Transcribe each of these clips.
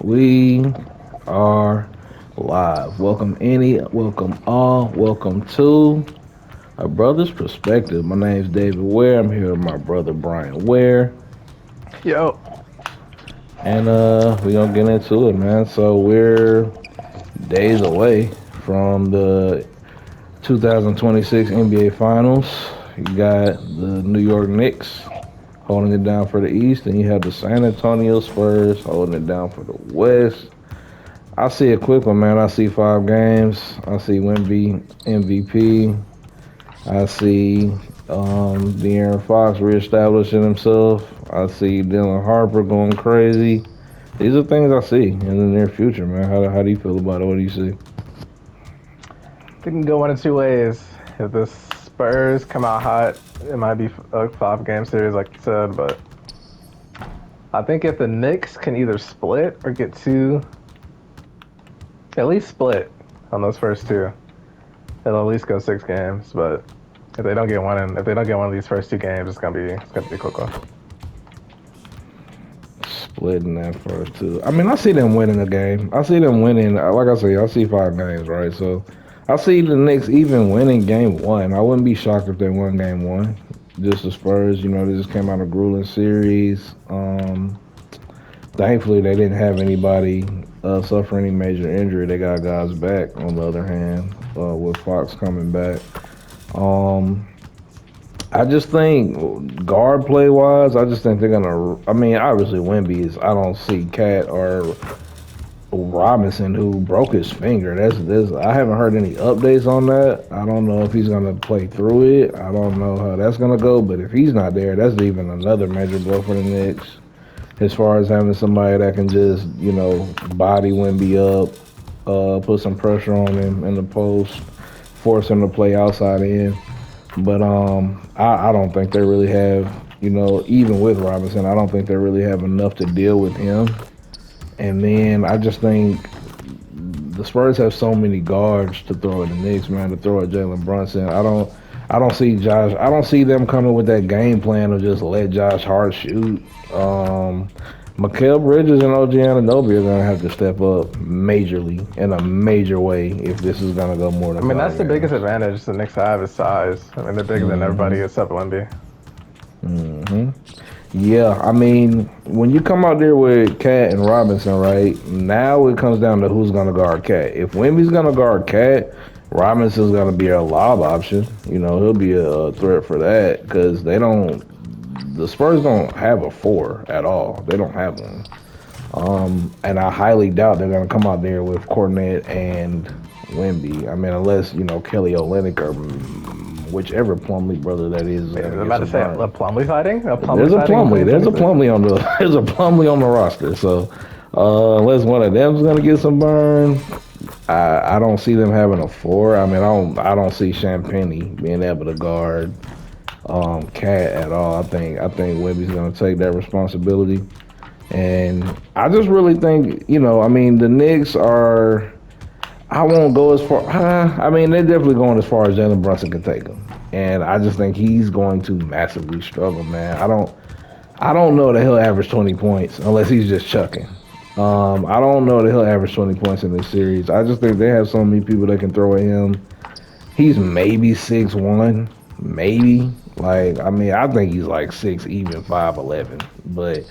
We are live. Welcome all, welcome to a Brothers Perspective. My name's David Ware. I'm here with my brother Brian Ware. Yo, And we're gonna get into it, man. So we're days away from the 2026 NBA Finals. You got the New York Knicks holding it down for the East, and you have the San Antonio Spurs holding it down for the West. I see a quick one, man. I see 5 games. I see Wemby MVP. I see De'Aaron Fox reestablishing himself. I see Dylan Harper going crazy. These are things I see in the near future, man. How do you feel about it? What do you see? it can go one of two ways. If the Spurs come out hot, it might be a 5 game series, like you said. But I think if the Knicks can either split or get two, at least split on those first two, it'll at least go 6 games. But if they don't get one of these first 2 games, it's gonna be a quick one. Splitting that first two. I mean, I see them winning a game. I see them winning. Like I say, I see 5 games, right? So I see the Knicks even winning game one. I wouldn't be shocked if they won game one. Just the Spurs, they just came out of a grueling series. Thankfully, they didn't have anybody suffer any major injury. They got guys back. On the other hand, with Fox coming back, um, I just think guard play wise, I just think they're gonna. I mean, obviously Wemby is. I don't see Cat or Robinson who broke his finger. That's. I haven't heard any updates on that. I don't know if he's gonna play through it. I don't know how that's gonna go. But if he's not there, that's even another major blow for the Knicks. As far as having somebody that can just body Wemby up, put some pressure on him in the post, force him to play outside in. But I don't think they really have, even with Robinson, I don't think they really have enough to deal with him. And then I just think the Spurs have so many guards to throw at the Knicks, man, to throw at Jalen Brunson. I don't see Josh. I don't see them coming with that game plan of just let Josh Hart shoot. Mikal Bridges and OG Anunoby are gonna have to step up majorly in a major way if this is gonna go more I than mean, five that's the biggest games. advantage the Knicks have is size. I mean, they're bigger than everybody hmm except Wemby. hmm Yeah, I mean, when you come out there with Cat and Robinson, right? Now it comes down to who's gonna guard Cat. If Wemby's gonna guard Cat, Robinson's gonna be a lob option. He'll be a threat for that because they don't. The Spurs don't have a four at all. They don't have one. And I highly doubt they're gonna come out there with Cornet and Wemby. I mean, unless Kelly Olynyk or whichever Plumlee brother that is Wait, I gonna was get about to some say burn. a Plumlee fighting? A Plumlee There's a fighting in Plumlee. There's a 2026? Plumlee on the there's a Plumlee on the roster. So unless one of them's gonna get some burn, I don't see them having a four. I mean, I don't see Champagny being able to guard Cat at all. I think Webby's gonna take that responsibility, and I just really think I mean the Knicks are. I won't go as far. I mean, they're definitely going as far as Jalen Brunson can take them, and I just think he's going to massively struggle, man. I don't know that he'll average 20 points unless he's just chucking. I don't know that he'll average 20 points in this series. I just think they have so many people that can throw at him. He's maybe 6'1", maybe. Like, I mean, I think he's like 6, even 5'11". But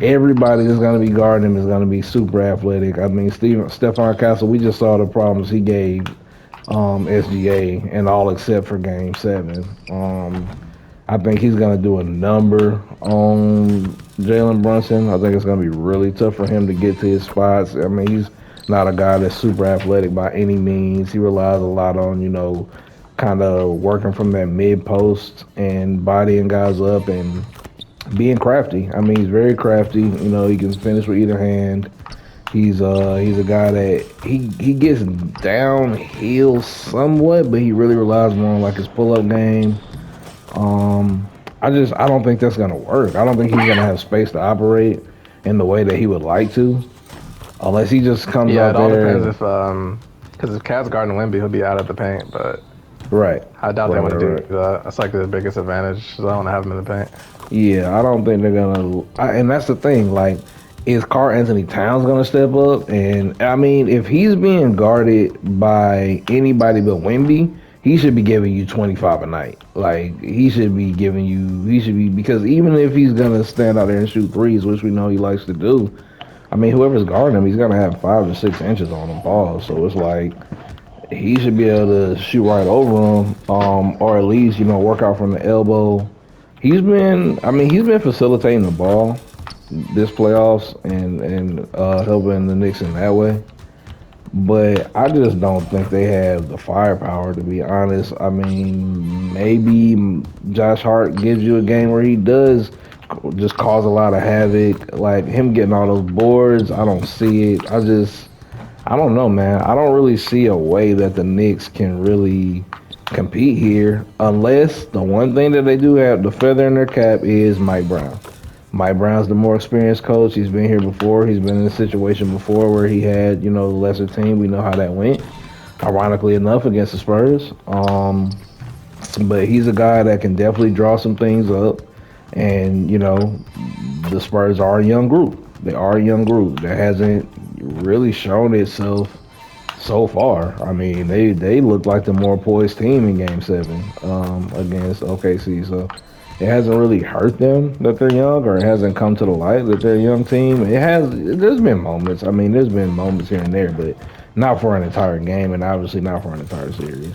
everybody that's going to be guarding him is going to be super athletic. I mean, Stephon Castle, we just saw the problems he gave SGA, and all except for Game 7. I think he's going to do a number on Jalen Brunson. I think it's going to be really tough for him to get to his spots. I mean, he's not a guy that's super athletic by any means. He relies a lot on, kind of working from that mid post and bodying guys up and being crafty. I mean, he's very crafty. He can finish with either hand. He's a guy that he gets downhill somewhat, but he really relies more on like his pull up game. Um, I don't think that's gonna work. I don't think he's gonna have space to operate in the way that he would like to, unless he just comes Yeah, out it all there depends and because if Cat's guarding Wemby, he'll be out of the paint. But right, I doubt they right, want right, to right. do that. That's like the biggest advantage. So I don't have him in the paint. Yeah, I don't think they're gonna. And that's the thing. Like, is Karl Anthony Towns going to step up? And I mean, if he's being guarded by anybody but Wemby, he should be giving you 25 a night. Like he should be giving you, he should be because even if he's going to stand out there and shoot threes, which we know he likes to do, I mean, whoever's guarding him, he's going to have 5 to 6 inches on him, ball. So it's like he should be able to shoot right over him, or at least work out from the elbow. I mean, he's been facilitating the ball this playoffs and helping the Knicks in that way. But I just don't think they have the firepower, to be honest. I mean, maybe Josh Hart gives you a game where he does just cause a lot of havoc, like him getting all those boards. I don't see it. I don't know, man. I don't really see a way that the Knicks can really compete here unless the one thing that they do have, the feather in their cap, is Mike Brown. Mike Brown's the more experienced coach. He's been here before. He's been in a situation before where he had, the lesser team. We know how that went. Ironically enough, against the Spurs. But he's a guy that can definitely draw some things up. And, the Spurs are a young group. They are a young group that hasn't really shown itself so far. I mean, they look like the more poised team in Game 7 against OKC. So it hasn't really hurt them that they're young, or it hasn't come to the light that they're a young team. There's been moments. I mean, there's been moments here and there, but not for an entire game, and obviously not for an entire series.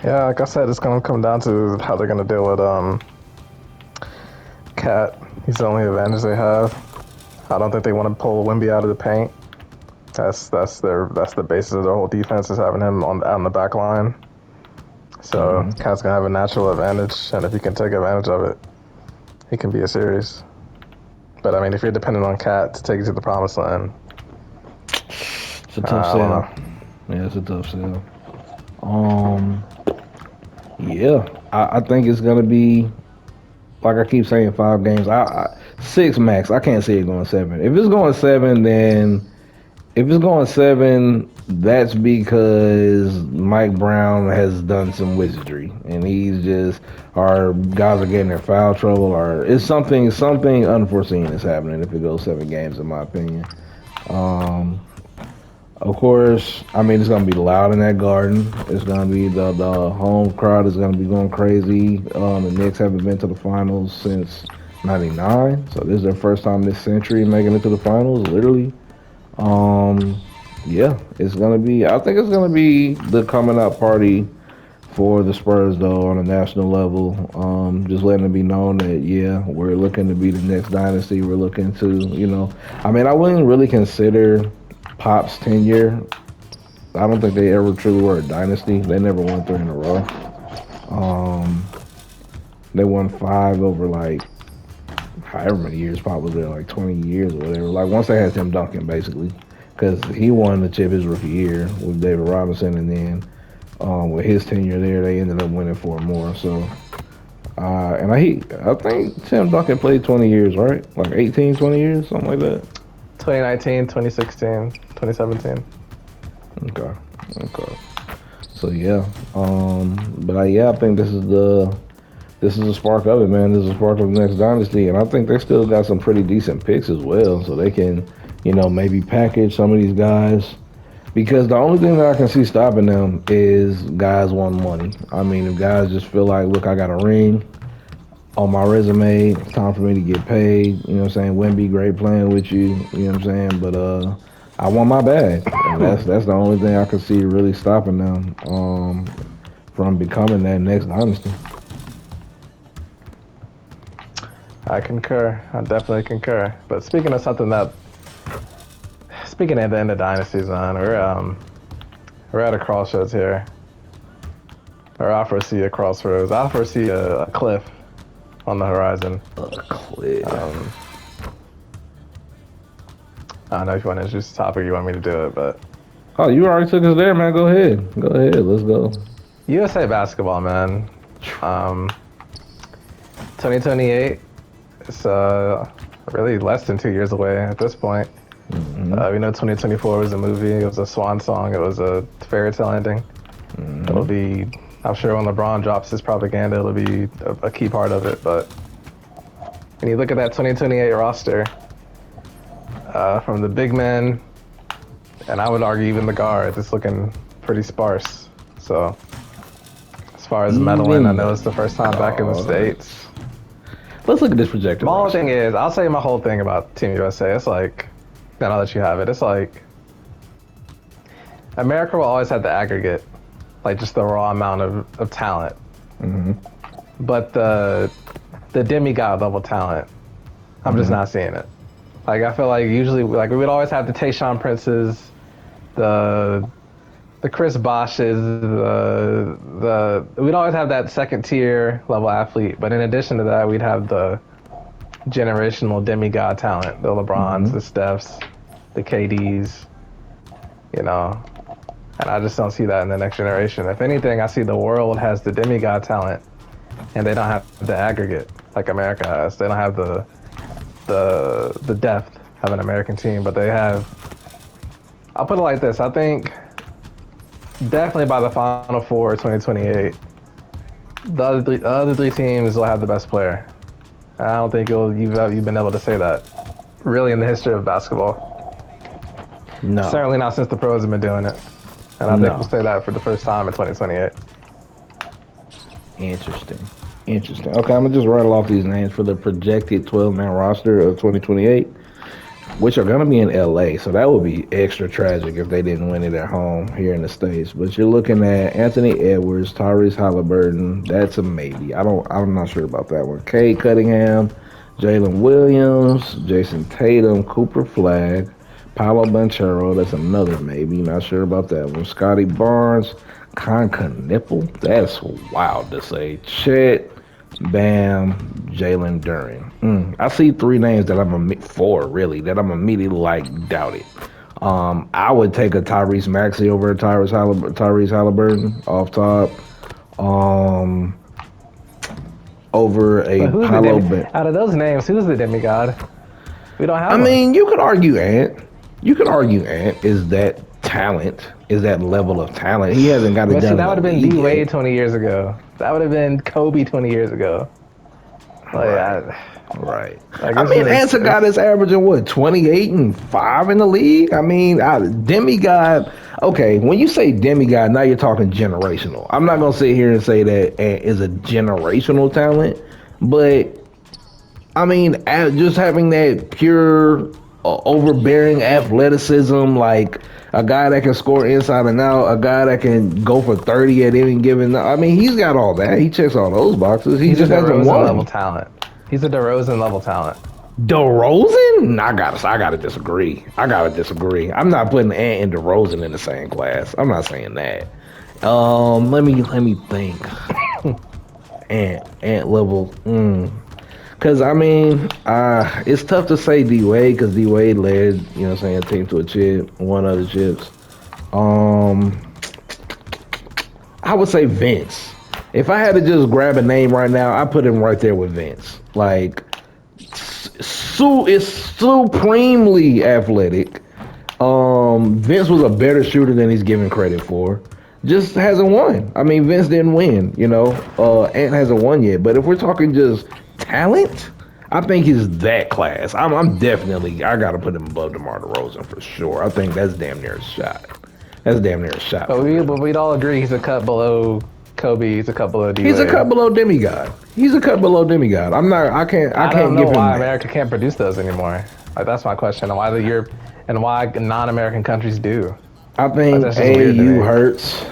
Yeah, like I said, it's gonna come down to how they're gonna deal with Cat. He's the only advantage they have. I don't think they want to pull Wemby out of the paint. That's the basis of their whole defense, is having him on the back line. So Cat's gonna have a natural advantage, and if he can take advantage of it, he can be a series. But I mean, if you're dependent on Cat to take you to the promised land, it's a tough sell. Yeah, it's a tough sell. Yeah, I think it's gonna be, like I keep saying, 5 games. 6 max. I can't see it going 7. If it's going 7, then if it's going 7, that's because Mike Brown has done some wizardry, and our guys are getting their foul trouble, or it's something unforeseen is happening if it goes 7 games, in my opinion. Of course, I mean, it's going to be loud in that Garden. It's going to be the home crowd is going to be going crazy. The Knicks haven't been to the finals since '99, so this is their first time this century making it to the finals, literally. Yeah, it's gonna be. I think it's gonna be the coming out party for the Spurs, though, on a national level. Just letting it be known that we're looking to be the next dynasty. We're looking to, I mean, I wouldn't really consider Pop's tenure. I don't think they ever truly were a dynasty. They never won 3 in a row. They won 5 over like however many years Pop was there, like 20 years or whatever. Like once they had Tim Duncan, basically. Because he won the chip his rookie year with David Robinson, and then with his tenure there, they ended up winning 4 more. So, and I think Tim Duncan played 20 years, right? Like 18, 20 years, something like that. 2019, 2016, 2017. Okay. So yeah, but I think this is the spark of it, man. This is the spark of the next dynasty, and I think they still got some pretty decent picks as well, so they can, maybe package some of these guys. Because the only thing that I can see stopping them is guys wanting money. I mean, if guys just feel like, look, I got a ring on my resume, it's time for me to get paid. You know what I'm saying? Wemby, great playing with you. You know what I'm saying? But I want my bag. And that's the only thing I can see really stopping them from becoming that next dynasty. I concur. I definitely concur. But speaking of at the end of dynasties, man, we're at a crossroads here. Or I foresee a crossroads. I foresee a cliff on the horizon. A cliff. I don't know if you want to introduce the topic, you want me to do it, but... Oh, you already took us there, man. Go ahead. Let's go. USA basketball, man. 2028. It's really less than 2 years away at this point. Mm-hmm. We know 2024 was a movie. It was a swan song. It was a fairy tale ending. Mm-hmm. It'll be, I'm sure when LeBron drops his propaganda, it'll be a key part of it. But And you look at that 2028 roster, from the big men, and I would argue even the guards, it's looking pretty sparse. So, as far as meddling, I Even know the it's the first time back in the guards. States. Let's look at this projected My whole roster. thing is, I'll say my whole thing about Team USA. It's like, then I'll let you have it. It's like, America will always have the aggregate, like just the raw amount of talent. Mm-hmm. But the demigod level talent, I'm just not seeing it. Like I feel like usually like we would always have the Tayshaun Princes, the Chris Bosches, the we'd always have that second tier level athlete. But in addition to that, we'd have the generational demigod talent, the LeBrons, the Stephs, the KDs, you know. And I just don't see that in the next generation. If anything, I see the world has the demigod talent, and they don't have the aggregate like America has. They don't have the depth of an American team, but they have. I'll put it like this: I think definitely by the Final Four 2028, the other three teams will have the best player. I don't think you've been able to say that really in the history of basketball. No. Certainly not since the pros have been doing it. And I think we'll say that for the first time in 2028. Interesting. Okay, I'm gonna just rattle off these names for the projected 12-man roster of 2028, which are gonna be in LA. So that would be extra tragic if they didn't win it at home here in the States. But you're looking at Anthony Edwards, Tyrese Halliburton. That's a maybe. I'm not sure about that one. Cade Cunningham, Jalen Williams, Jason Tatum, Cooper Flagg, Paolo Banchero, that's another maybe. Not sure about that one. Scotty Barnes, Nipple. That's wild to say. Chet, Bam, Jalen Duren. I see three names that four really that I'm immediately like doubted. I would take a Tyrese Maxey over Tyrese Halliburton off top. Over a But Paolo. out of those names, who's the demigod? We don't have I one. mean, you could argue Ant. Is that talent? Is that level of talent? He hasn't got it But see, done. that would have been D D-Wade 20 years ago. That would have been Kobe 20 years ago. Like, Right. Like I mean, Ant's a guy that's averaging what 28 and 5 in the league. I mean, demigod. Okay, when you say demigod, now you're talking generational. I'm not gonna sit here and say that Ant is a generational talent, but I mean, just having that pure, overbearing athleticism, like a guy that can score inside and out, a guy that can go for 30 at any given. I mean, he's got all that. He checks all those boxes. He just hasn't won. Level talent. He's a DeRozan level talent. DeRozan? I gotta disagree. I'm not putting Ant and DeRozan in the same class. I'm not saying that. Let me think. Ant level. Cause I mean, it's tough to say D Wade because D Wade led, you know, what I'm saying, a team to a chip, one other chips. I would say Vince. If I had to just grab a name right now, I put him right there with Vince. Like, is supremely athletic. Vince was a better shooter than he's given credit for. Just hasn't won. I mean, Vince didn't win, you know. Ant hasn't won yet. But if we're talking just talent, I think he's that class. I'm definitely, I gotta put him above DeMar DeRozan for sure. I think that's damn near a shot. But we'd all agree he's a cut below Kobe. He's a cut below D. He's a cut below demigod. I can't know give him why that. America can't produce those anymore. Like that's my question. And why non-American countries do. I think AAU hurts.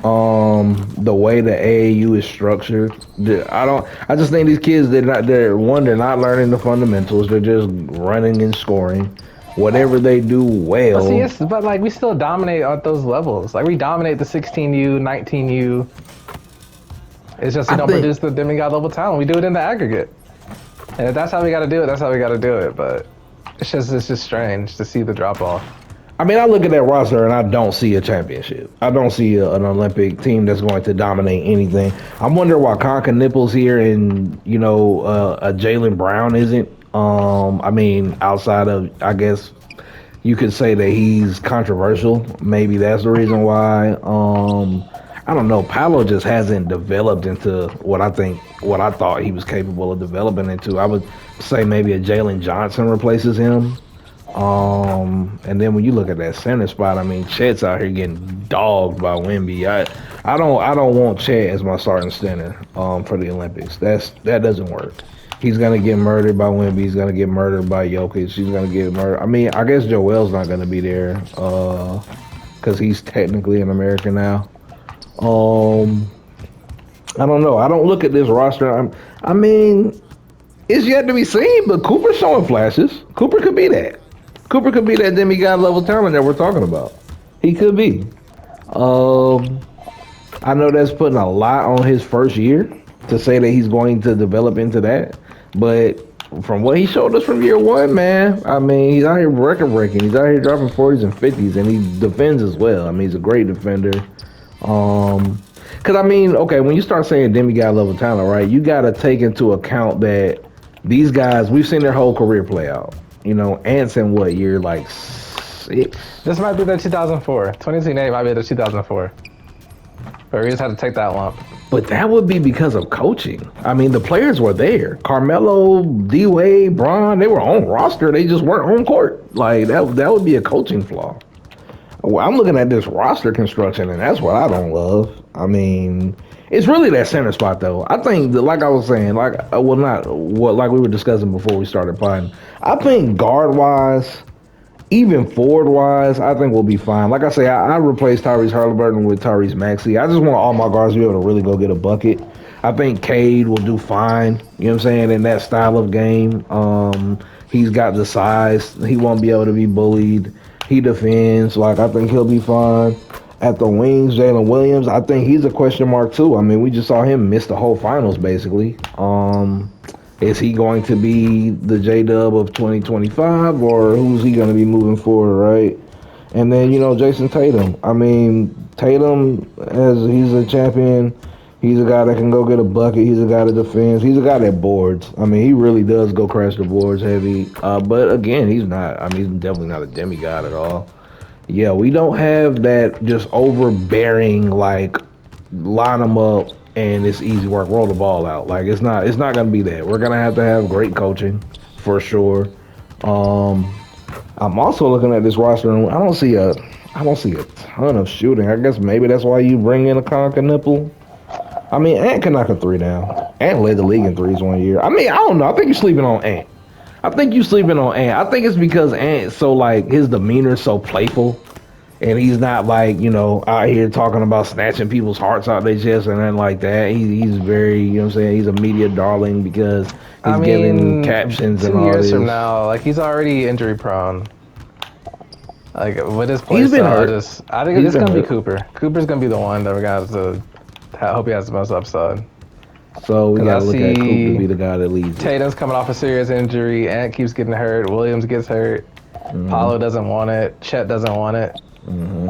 The way the AAU is structured. I just think these kids they're not learning the fundamentals. They're just running and scoring. Whatever they do well. But like we still dominate at those levels. Like we dominate the 16U, 19U. It's just we don't produce the demigod level talent. We do it in the aggregate. And if that's how we got to do it, that's how we got to do it. But it's just strange to see the drop off. I mean, I look at that roster and I don't see a championship. I don't see an Olympic team that's going to dominate anything. I'm wondering why Conca Nipples here and, you know, a Jaylen Brown isn't. I mean, outside of, I guess you could say that he's controversial. Maybe that's the reason why. I don't know. Paolo just hasn't developed into what I thought he was capable of developing into. I would say maybe a Jalen Johnson replaces him. And then when you look at that center spot, I mean, Chet's out here getting dogged by Wemby. I don't want Chet as my starting center for the Olympics. That doesn't work. He's gonna get murdered by Wemby. He's gonna get murdered by Jokic. He's gonna get murdered. I mean, I guess Joel's not gonna be there because he's technically an American now. Um, I don't know. I don't look at this roster. I mean, it's yet to be seen, but Cooper's showing flashes. Cooper could be that. Cooper could be that demigod level talent that we're talking about. He could be. Um, I know that's putting a lot on his first year to say that he's going to develop into that, but from what he showed us from year one, man, I mean, he's out here record breaking. He's out here dropping 40s and 50s, and he defends as well. I mean, he's a great defender. Because I mean, okay, when you start saying demigod level talent, right, you got to take into account that these guys, we've seen their whole career play out. You know, Ants in what year, like 6? This might be the 2004. 2008 might be the 2004. But we just had to take that lump. But that would be because of coaching. I mean, the players were there. Carmelo, D Wade, Bron, they were on roster. They just weren't on court. Like that would be a coaching flaw. Well, I'm looking at this roster construction, and that's what I don't love. I mean, it's really that center spot, though. I think, that, like I was saying, like well, not what like we were discussing before we started playing. I think guard wise, even forward wise, I think we'll be fine. Like I say, I replaced Tyrese Halliburton with Tyrese Maxey. I just want all my guards to be able to really go get a bucket. I think Cade will do fine. You know what I'm saying, in that style of game. He's got the size. He won't be able to be bullied. He defends. Like, I think he'll be fine. At the wings, Jalen Williams, I think he's a question mark too. I mean, we just saw him miss the whole finals basically. Is he going to be the J-Dub of 2025, or who's he going to be moving forward, right? And then, you know, Jason Tatum. I mean, Tatum, as he's a champion, he's a guy that can go get a bucket. He's a guy that defends. He's a guy that boards. I mean, he really does go crash the boards heavy. But again, he's not. I mean, he's definitely not a demigod at all. Yeah, we don't have that just overbearing, like, line them up and it's easy work, roll the ball out. Like, it's not going to be that. We're going to have great coaching for sure. I'm also looking at this roster and I don't see a ton of shooting. I guess maybe that's why you bring in a Conker nipple. I mean, Ant can knock a three down. Ant led the league in threes one year. I mean, I don't know. I think you're sleeping on Ant. I think it's because Ant, so like his demeanor's so playful, and he's not like, you know, out here talking about snatching people's hearts out their chest and nothing like that. He's very, you know what I'm saying, he's a media darling because he's giving captions and all this. 2 years from now, like, he's already injury prone. Like, with his play He's been style, hurt. I think it's gonna be Cooper. Cooper's gonna be the one that we're gonna have to. I hope he has the most upside. So we gotta look at Cooper to be the guy that leads. Tatum's coming off a serious injury. Ant keeps getting hurt. Williams gets hurt. Mm-hmm. Paolo doesn't want it. Chet doesn't want it. Mm-hmm.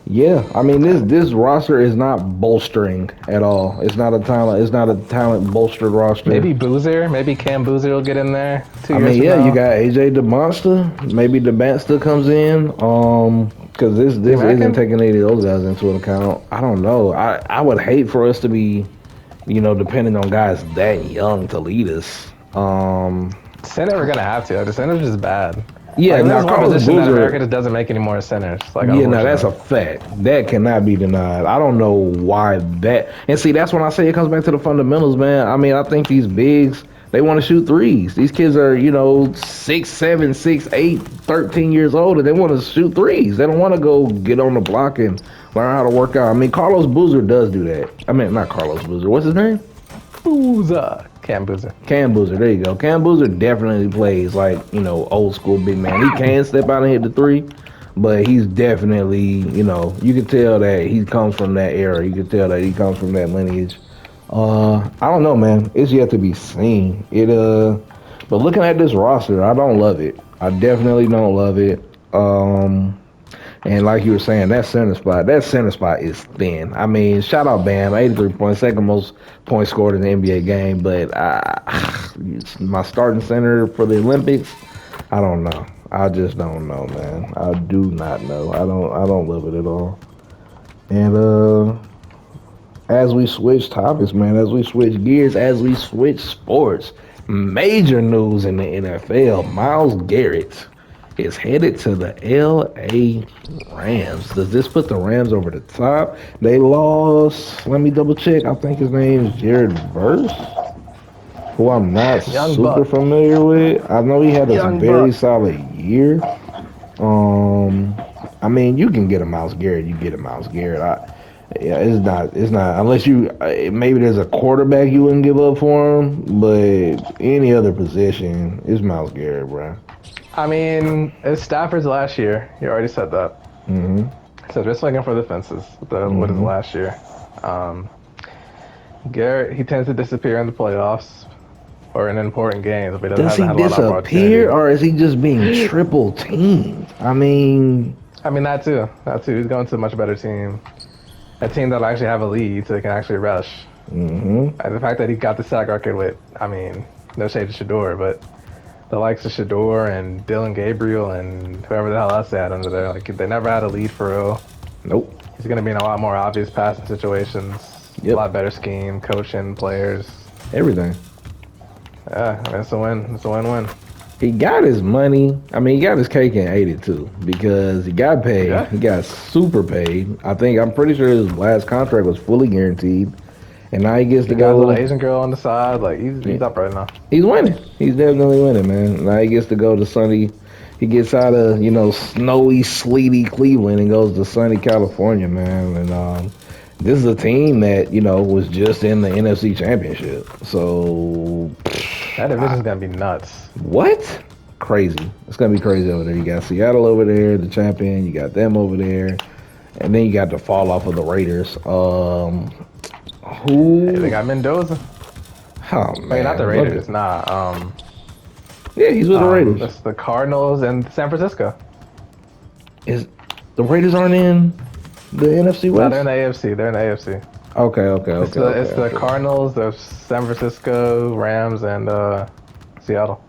Yeah, I mean this roster is not bolstering at all. It's not a talent bolstered roster. Maybe Boozer. Maybe Cam Boozer will get in there. I mean, yeah, you got AJ DeMonster. Maybe DeMonster comes in. Because this isn't taking any of those guys into account. I don't know. I would hate for us to be, you know, depending on guys that young to lead us. Center, we're gonna have to. The center's just bad. Yeah, like, now Carlos Boozer, that America just Boozer. doesn't make any more centers. Like, Yeah, no, that's a fact. That cannot be denied. I don't know why that. And see, that's when I say it comes back to the fundamentals, man. I mean, I think these bigs, they want to shoot threes. These kids are, you know, 6'7", 6'8", 13 years old, and they want to shoot threes. They don't want to go get on the block and learn how to work out. I mean, Carlos Boozer does do that. I mean, not Carlos Boozer. What's his name? Boozer. Cam Boozer. Cam Boozer. There you go. Cam Boozer definitely plays like, you know, old school big man. He can step out and hit the three, but he's definitely, you know, you can tell that he comes from that era. You can tell that he comes from that lineage. I don't know, man. It's yet to be seen. But looking at this roster, I don't love it. I definitely don't love it. And like you were saying, that center spot is thin. I mean, shout out Bam, 83 points, second most points scored in the NBA game. But my starting center for the Olympics, I don't know. I just don't know, man. I do not know. I don't love it at all. And as we switch topics, man, as we switch gears, as we switch sports, major news in the NFL: Miles Garrett is headed to the LA Rams. Does this put the Rams over the top? They lost. Let me double check. I think his name is Jared Verse, who I'm not Young super Buck. familiar with. I know he had a Young very Buck. solid year. Um, I mean, you can get a Miles Garrett. You get a Miles Garrett. Yeah, it's not. It's not unless you maybe there's a quarterback you wouldn't give up for him, but any other position, it's Miles Garrett, bro. I mean, it's Stafford's last year. You already said that. Mhm. So just swinging for the fences with his Mhm. last year. Um, Garrett, he tends to disappear in the playoffs or in important games, but he Does hasn't he had a lot of disappear, opportunities. or is he just being triple teamed? I mean, I mean, that too. That too. He's going to a much better team. A team that'll actually have a lead so they can actually rush. mhm. And the fact that he got the sack record with, I mean, no shade to Shador, but the likes of Shador and Dylan Gabriel and whoever the hell else they had under there, like they never had a lead for real. Nope. He's going to be in a lot more obvious passing situations, a Yep. lot better scheme, coaching, players. Everything. Yeah, I mean, it's a win. It's a win-win. He got his money. I mean, he got his cake and ate it too because he got paid. Yeah. He got super paid. I'm pretty sure his last contract was fully guaranteed, and now he gets to He got a little go. Asian girl on the side. Like Yeah, he's up right now. he's winning. He's definitely winning, man. Now he gets to go to sunny. He gets out of snowy, sleety Cleveland and goes to sunny California, man. And this is a team that was just in the NFC Championship. So That division's gonna be nuts. what? Crazy. It's gonna be crazy over there. You got Seattle over there, the champion. You got them over there, and then you got the fall off of the Raiders. Hey, they Who? got Mendoza. Oh I mean, not the man, look Raiders. at. Nah. Yeah, he's with the Raiders. It's the Cardinals and San Francisco. Is the Raiders aren't in the NFC No, they're West? in the AFC. They're in the AFC. Okay, okay, okay, It's okay, the okay. Cardinals, the San Francisco Rams, and Seattle.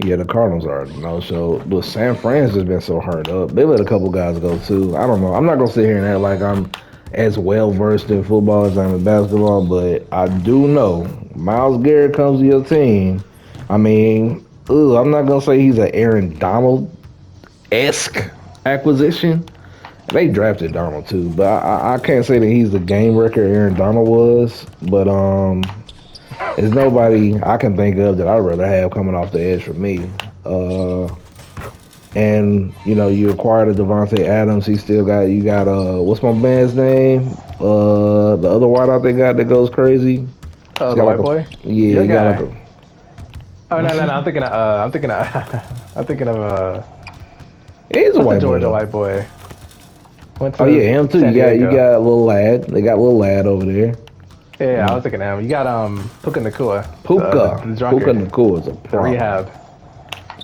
Yeah, the Cardinals are no. So, but San Fran's just been so hurt up. They let a couple guys go too. I don't know. I'm not gonna sit here and act like I'm as well versed in football as I'm in basketball, but I do know Miles Garrett comes to your team. I mean, I'm not gonna say he's an Aaron Donald esque acquisition. They drafted Donald too, but I can't say that he's the game wrecker Aaron Donald was. But there's nobody I can think of that I'd rather have coming off the edge for me. Uh, and you acquired a Devontae Adams. He still got you got what's my man's name? The other wideout they got that goes crazy. He's Oh, the got like white a boy. yeah. Your He got like guy. a Oh what's no, his? I'm thinking. I'm thinking. I'm thinking of Yeah, he's a what's the white boy Georgia though. white boy? Went Oh to yeah, him too. San You Diego. got little lad. They got little lad over there. Yeah, I Mm. was thinking of him. You got Puka Nakua, Puka the Puka drunkard, Nakua is a the problem. rehab.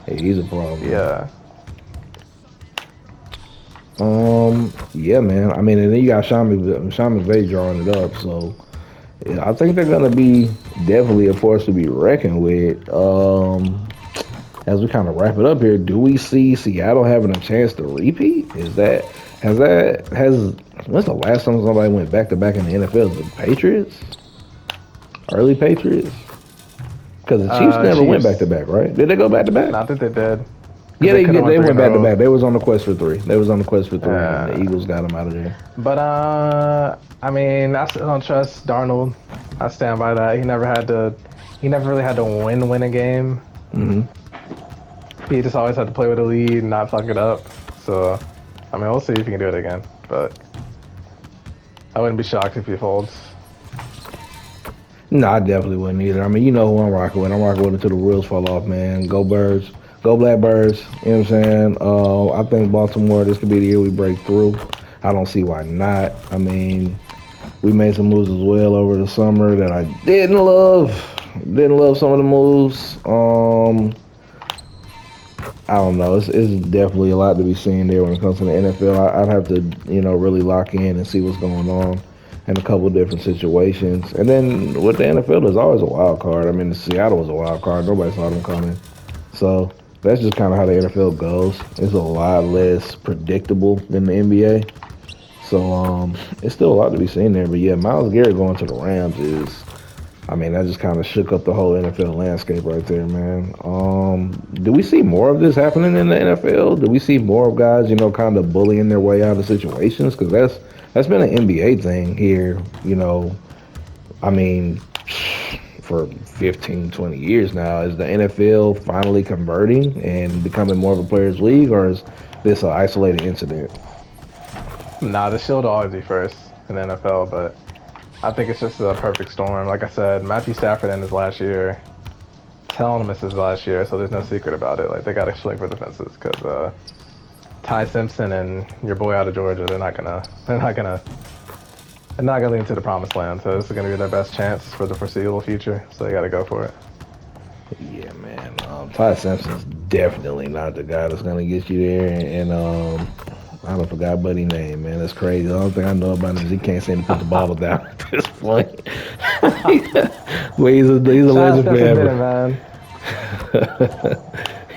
Hey, he's a problem. Yeah. Yeah, man. I mean, and then you got Sean McVay drawing it up, so yeah, I think they're gonna be definitely a force to be reckoned with. As we kind of wrap it up here, do we see Seattle having a chance to repeat? Has when's the last time somebody went back to back in the NFL? The Patriots, early Patriots, because the Chiefs never went back to Chiefs. back, right? Did they go back to back? Not that they did, because Yeah, they could have won they three went in a back to row. back. They was on the quest for three. They was on the quest for three, and the Uh, Eagles got them out of there. but I mean, I still don't trust Darnold. I stand by that. He never had to. He never really had to win a game. Hmm. He just always had to play with a lead and not fuck it up. So, I mean, we'll see if he can do it again. But I wouldn't be shocked if he folds. No, I definitely wouldn't either. I mean, you know who I'm rocking with. I'm rocking with until the wheels fall off, man. Go Birds. Go Blackbirds. You know what I'm saying? I think Baltimore, this could be the year we break through. I don't see why not. I mean, we made some moves as well over the summer that I didn't love. Didn't love some of the moves. I don't know. It's definitely a lot to be seen there when it comes to the NFL. I'd have to, really lock in and see what's going on in a couple different situations. And then with the NFL, there's always a wild card. I mean, Seattle was a wild card. Nobody saw them coming. So that's just kind of how the NFL goes. It's a lot less predictable than the NBA. So it's still a lot to be seen there. But yeah, Miles Garrett going to the Rams is, I mean, that just kind of shook up the whole NFL landscape right there, man. Do we see more of this happening in the NFL? Do we see more of guys, kind of bullying their way out of situations? Because that's been an NBA thing here, I mean, for 15, 20 years now. Is the NFL finally converting and becoming more of a players' league, or is this an isolated incident? Nah, the Shield will always be first in the NFL, but I think it's just a perfect storm. Like I said, Matthew Stafford in his last year, telling him it's his last year, so there's no secret about it. Like they got to swing for the fences because Ty Simpson and your boy out of Georgia, they're not gonna lead to the promised land. So this is gonna be their best chance for the foreseeable future. So they got to go for it. Yeah, man. Ty Simpson's definitely not the guy that's gonna get you there. And I don't forgot buddy name, man. That's crazy. The only thing I know about him is he can't seem to put the ball down at this point. Well, he's a Shout out legend Stetson Bennett, forever. man.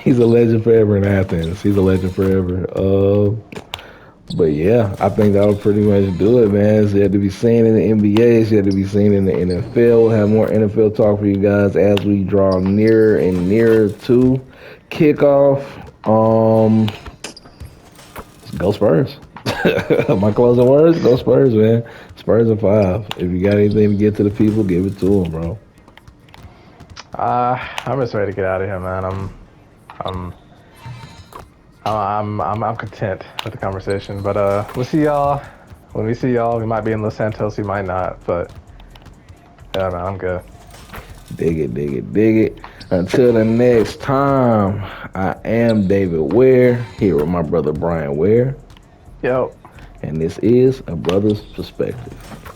He's a legend forever in Athens. He's a legend forever. But yeah, I think that'll pretty much do it, man. It's yet to be seen in the NBA. It's yet to be seen in the NFL. We'll have more NFL talk for you guys as we draw nearer and nearer to kickoff. Go Spurs. My closing words, go Spurs, man. Spurs in 5. If you got anything to get to the people, give it to them, bro. I'm just ready to get out of here, man. I'm I'm content with the conversation. But we'll see y'all. When we see y'all, we might be in Los Santos, we might not. But yeah, man, I'm good. Dig it, dig it, dig it. Until the next time, I am David Ware, here with my brother Brian Ware, Yo. and this is A Brother's Perspective.